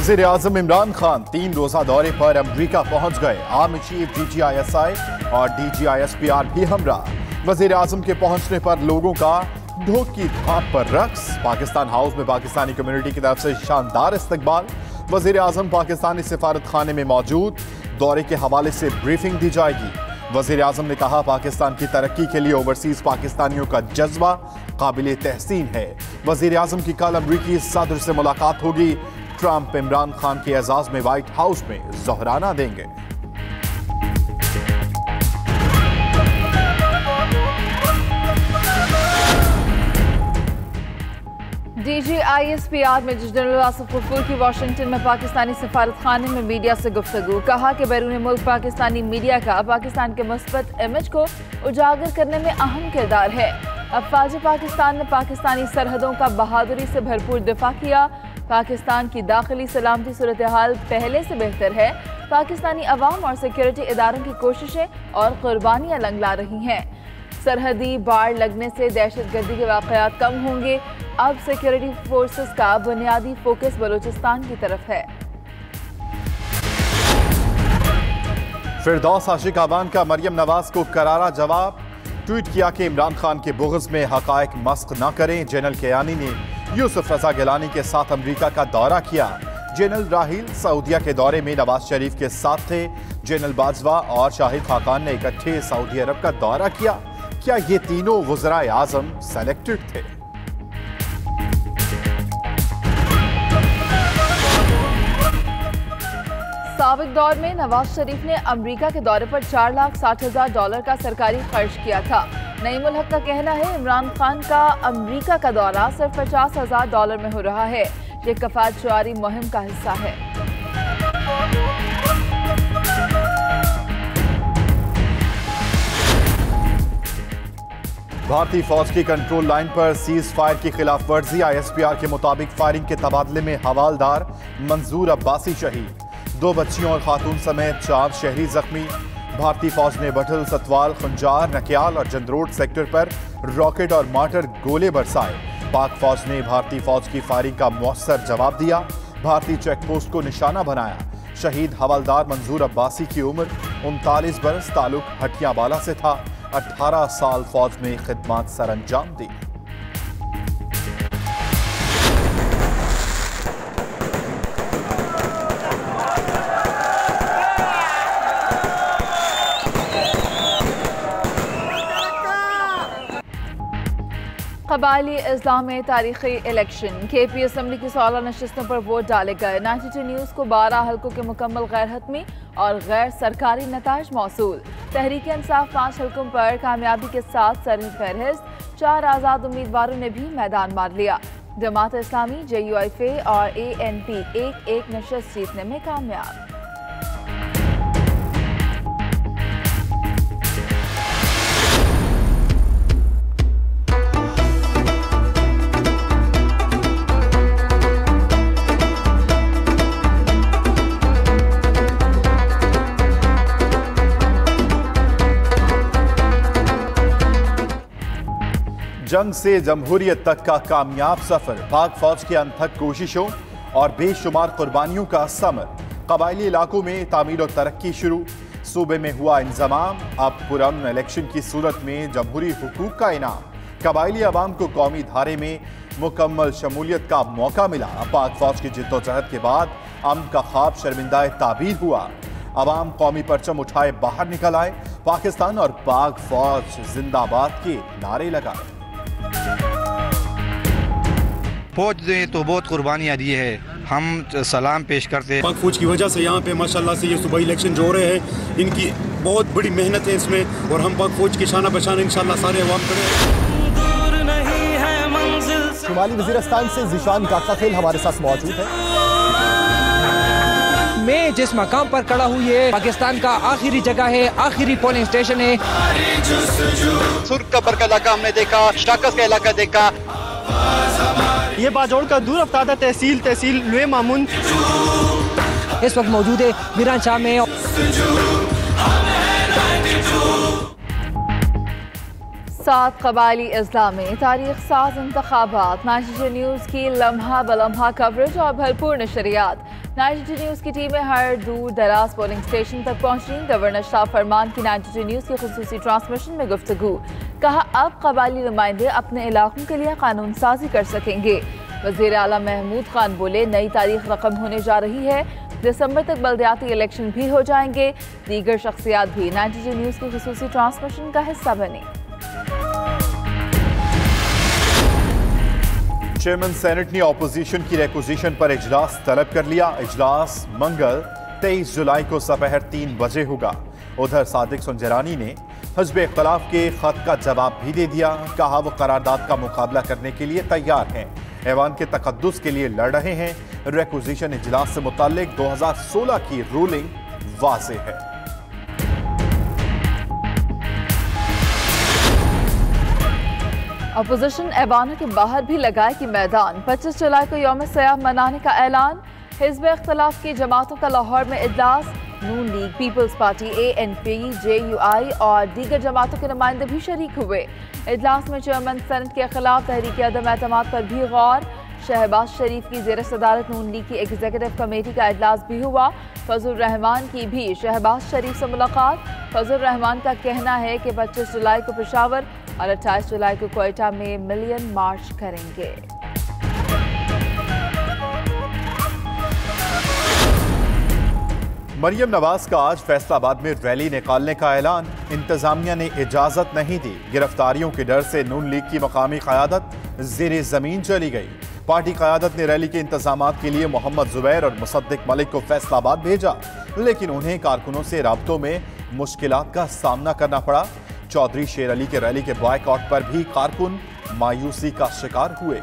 वज़ीर आज़म इमरान खान 3 रोज़ा दौरे पर अमरीका पहुंच गए। आर्मी चीफ DGISI और DGISPR भी हमरा। वज़ीर आज़म के पहुंचने पर लोगों का ढोक की धाप पर रक्स। पाकिस्तान हाउस में पाकिस्तानी कम्युनिटी की तरफ से शानदार इस्तकबाल। वज़ीर आज़म पाकिस्तानी सिफारत खाने में मौजूद। दौरे के हवाले से ब्रीफिंग दी जाएगी। वज़ीर आज़म ने कहा, पाकिस्तान की तरक्की के लिए ओवरसीज पाकिस्तानियों का जज्बा काबिल तहसीन है। वज़ीर आज़म की कल अमरीकी सदर से मुलाकात होगी। ट्रंप इमरान खान के एजाज में व्हाइट हाउस में ज़ोहराना देंगे। DGISPR में जनरल आसिफ गफूर की वाशिंगटन में पाकिस्तानी सफारत खाने में मीडिया से गुफ्तगू। कहा कि बैरून मुल्क पाकिस्तानी मीडिया का पाकिस्तान के मुस्बत इमेज को उजागर करने में अहम किरदार है। अफवाज पाकिस्तान ने पाकिस्तानी सरहदों का बहादुरी से भरपूर दिफा किया। पाकिस्तान की दाखिली सलामती सूरत हाल पहले से बेहतर है। पाकिस्तानी अवाम और सिक्योरिटी इदारों की कोशिशें और कुर्बानियां लंगला रही हैं। सरहदी बाढ़ लगने से दहशतगर्दी के वाक़यात कम होंगे। अब सिक्योरिटी फोर्सेस का बुनियादी फोकस बलूचिस्तान की तरफ है। फिरदौस आशिक आवान का मरियम नवाज को करारा जवाब। ट्वीट किया कि इमरान खान के बुग़्ज़ में हक़ाइक़ मस्क न करें। जनरल कियानी ने यूसुफ रज़ा गिलानी के साथ अमरीका का दौरा किया। जनरल राहील सऊदिया के दौरे में नवाज शरीफ के साथ थे। जनरल बाजवा और शाहिद खाकान ने इकट्ठे सऊदी अरब का दौरा किया। क्या ये तीनों वज़राए आज़म सेलेक्टेड थे? साबिक दौर में नवाज शरीफ ने अमेरिका के दौरे पर $4,60,000 का सरकारी खर्च किया था। नईम उल हक का कहना है, इमरान खान का अमेरिका का दौरा सिर्फ $50,000 में हो रहा है। ये कफात शुआरी मुहिम का हिस्सा है। भारतीय फौज की कंट्रोल लाइन पर सीज फायर की खिलाफ वर्जी। ISPR के मुताबिक फायरिंग के तबादले में हवालदार मंजूर अब्बासी शहीद। 2 बच्चियों और खातून समेत 4 शहरी जख्मी। भारतीय फौज ने बटल, सतवाल, खुंजार, नकियाल और जंदरोड सेक्टर पर रॉकेट और मार्टर गोले बरसाए। पाक फौज ने भारतीय फौज की फायरिंग का मौसर जवाब दिया। भारतीय चेकपोस्ट को निशाना बनाया। शहीद हवालदार मंजूर अब्बासी की उम्र 39 बरस, ताल्लुक हटियाबाला से था। 18 साल फौज में खिदमत सरअंजाम दी। कबायली इस्लाम में तारीखी इलेक्शन। KP असम्बली की 16 नशिस्तों पर वोट डाले गए। 92 न्यूज़ को 12 हल्कों के मुकम्मल गैर हतमी और गैर सरकारी नताज मौसूल। तहरीक इंसाफ 5 हल्कों पर कामयाबी के साथ सरफहरिस्त। 4 आज़ाद उम्मीदवारों ने भी मैदान मार लिया। जमात इस्लामी, JUIF और ANP एक नशिस्त जीतने में कामयाब। जंग से जमहूरियत तक का कामयाब सफर। पाक फौज की अनथक कोशिशों और बेशुमार कुर्बानियों का समर। कबायली इलाकों में तामीर और तरक्की शुरू। सूबे में हुआ इंजमाम। अब पुरअमन इलेक्शन की सूरत में जमहूरी हुकूक का इनाम। कबायली अवाम को कौमी धारे में मुकम्मल शमूलियत का मौका मिला। पाक फौज की जिद्दोजहद के बाद अमन का ख्वाब शर्मिंदा ताबीर हुआ। अवाम कौमी परचम उठाए बाहर निकल आए। पाकिस्तान और पाक फौज जिंदाबाद के नारे लगाए। फौज ने तो बहुत कुर्बानियाँ दी है, हम सलाम पेश करते हैं। पाक फौज की वजह से यहाँ पे माशाल्लाह से ये सुबह इलेक्शन जो हो रहे हैं, इनकी बहुत बड़ी मेहनत है इसमें, और हम पाक फौज की शाना बशाना इंशाल्लाह सारे अवाम खड़े हैं। शुमाली वज़ीरिस्तान से ज़ीशान काकाखेल हमारे साथ मौजूद है। मैं जिस मकाम पर खड़ा हूँ ये पाकिस्तान का आखिरी जगह है, आखिरी पोलिंग स्टेशन है। सुर्ख कबर का इलाका हमने देखा, शाकस का इलाका देखा। ये बाजौड़ का दूर अफ्तादा तहसील लुए मामून इस वक्त मौजूद है मीरान शाह में। 7 कबायली अजला में तारीख साज इंतखाबात। 92 न्यूज़ की लम्हा बलम्हा कवरेज और भरपूर नशरियात। 92 न्यूज़ की टीमें हर दूर दराज पोलिंग स्टेशन तक पहुंची। गवर्नर शाह फरमान की 92 न्यूज़ की खुसूसी ट्रांसमिशन में गुफ्तगू। कहा अब कबायली नुमाइंदे अपने इलाकों के लिए कानून साजी कर सकेंगे। वज़ीर आला महमूद खान बोले नई तारीख रकम होने जा रही है, दिसंबर तक बल्दियाती इलेक्शन भी हो जाएंगे। दीगर शख्सियात भी 92 न्यूज़ की खुसूसी ट्रांसमिशन का हिस्सा बनी। चेयरमैन सेनेट ने अपोजिशन की रिक्विजिशन पर इजलास तलब कर लिया। इजलास मंगल 23 जुलाई को दोपहर 3 बजे होगा। उधर सादिक सुंजरानी ने हिज़्ब इख्तिलाफ के खत का जवाब भी दे दिया। कहा वो करारदाद का मुकाबला करने के लिए तैयार हैं, ऐवान के तकद्दुस के लिए लड़ रहे हैं। रिक्विजिशन इजलास से मुताल्लिक 2016 की रूलिंग वाज़ेह है। अपोजिशन ऐवानों के बाहर भी लगाए कि मैदान। 25 जुलाई को यौम सयाह मनाने का ऐलान। हिज़्ब इख्तिलाफ की जमातों का लाहौर में इजलास। Noon league, peoples party, ANP, JUI और दीगर जमातों के नुमाइंदे भी शरीक हुए। इजलास में चेयरमैन सेनेट के खिलाफ तहरीक अदम एतमाद पर भी गौर। शहबाज शरीफ की ज़ेर सदारत नून लीग की एग्जीक्यूटिव कमेटी का इजलास भी हुआ। फजल रहमान की भी शहबाज शरीफ से मुलाकात। फजल रहमान का कहना है कि 25 जुलाई को पेशावर और 28 जुलाई को क्वेटा में मिलियन मार्च करेंगे। मरियम नवाज का आज फैसलाबाद में रैली निकालने का ऐलान। इंतजामिया ने इजाजत नहीं दी। गिरफ्तारियों के डर से नून लीग की मकामी क़यादत ज़ेरे ज़मीन चली गई। पार्टी क़यादत ने रैली के इंतजामात के लिए मोहम्मद जुबैर और मुसद्दिक मलिक को फैसलाबाद भेजा, लेकिन उन्हें कारकुनों से राब्तों में मुश्किलात का सामना करना पड़ा। चौधरी शेर अली के रैली के बॉयकॉट पर भी कारकुन मायूसी का शिकार हुए।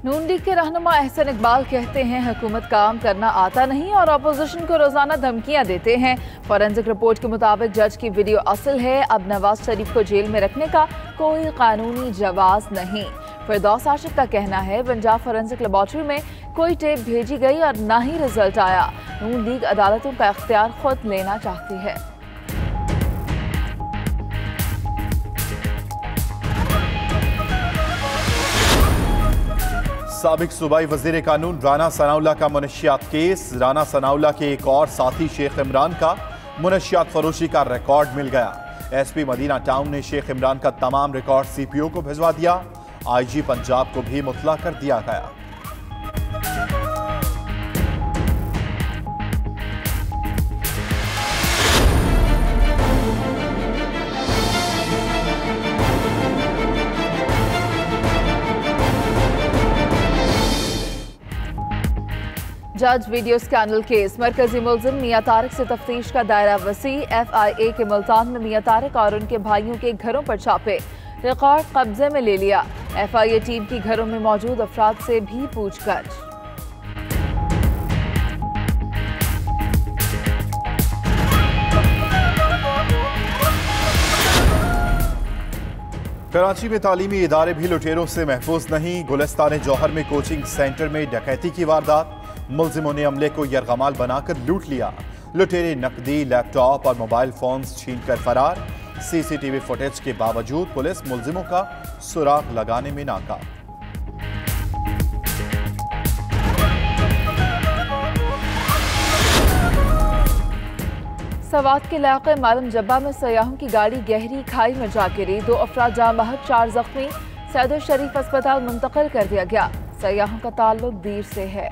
नून लीग के रहनुमा एहसन इकबाल कहते हैं हुकूमत काम करना आता नहीं और अपोजिशन को रोजाना धमकियां देते हैं। फॉरेंसिक रिपोर्ट के मुताबिक जज की वीडियो असल है। अब नवाज शरीफ को जेल में रखने का कोई कानूनी जवाज नहीं। फिरदौस आशिक का कहना है पंजाब फॉरेंसिक लेबॉर्ट्री में कोई टेप भेजी गई और ना ही रिजल्ट आया। नून लीग अदालतों का इख्तियार खुद लेना चाहती है। साबिक सूबाई वजीर कानून राना सनाउल्लाह का मुनशियात केस। राना सनाउल्लाह के एक और साथी शेख इमरान का मुनशियात फरोशी का रिकॉर्ड मिल गया। SP मदीना टाउन ने शेख इमरान का तमाम रिकॉर्ड CPO को भिजवा दिया। IG पंजाब को भी मुतला कर दिया गया। जज वीडियो स्कैंडल केस। मरकजी मुल्जिम मियां तारिक से तफ्तीश का दायरा वसी। FIA के मुल्तान में मियां तारिक और उनके भाइयों के घरों पर छापे, रिकॉर्ड कब्जे में ले लिया। FIA टीम की घरों में मौजूद अफराद से भी पूछताछ। कराची में तालीमी इदारे भी लुटेरों से महफूज नहीं। गुलिस्तान जौहर में कोचिंग सेंटर में डकैती की वारदात। मुल्जिमों ने अमले को यरगमाल बनाकर लूट लिया। लुटेरे नकदी, लैपटॉप और मोबाइल फोन्स छीनकर फरार। CCTV फुटेज के बावजूद पुलिस मुल्जिमों का सुराग लगाने में नाकाम। सवात के इलाके मालम जब्बा में सयाहों की गाड़ी गहरी खाई में जा गिरी। 2 अफराद जान बहक, 4 जख्मी। सैयद शरीफ अस्पताल मुंतकिल कर दिया गया। सयाहों का ताल्लुक दीर से है।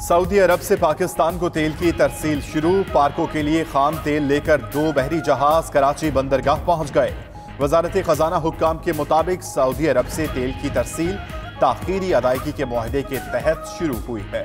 सऊदी अरब से पाकिस्तान को तेल की तरसील शुरू। पार्कों के लिए खाम तेल लेकर 2 बहरी जहाज कराची बंदरगाह पहुंच गए। वजारत खजाना हुक्काम के मुताबिक सऊदी अरब से तेल की तरसील ताखीरी अदायगी के मुआहदे के तहत शुरू हुई है।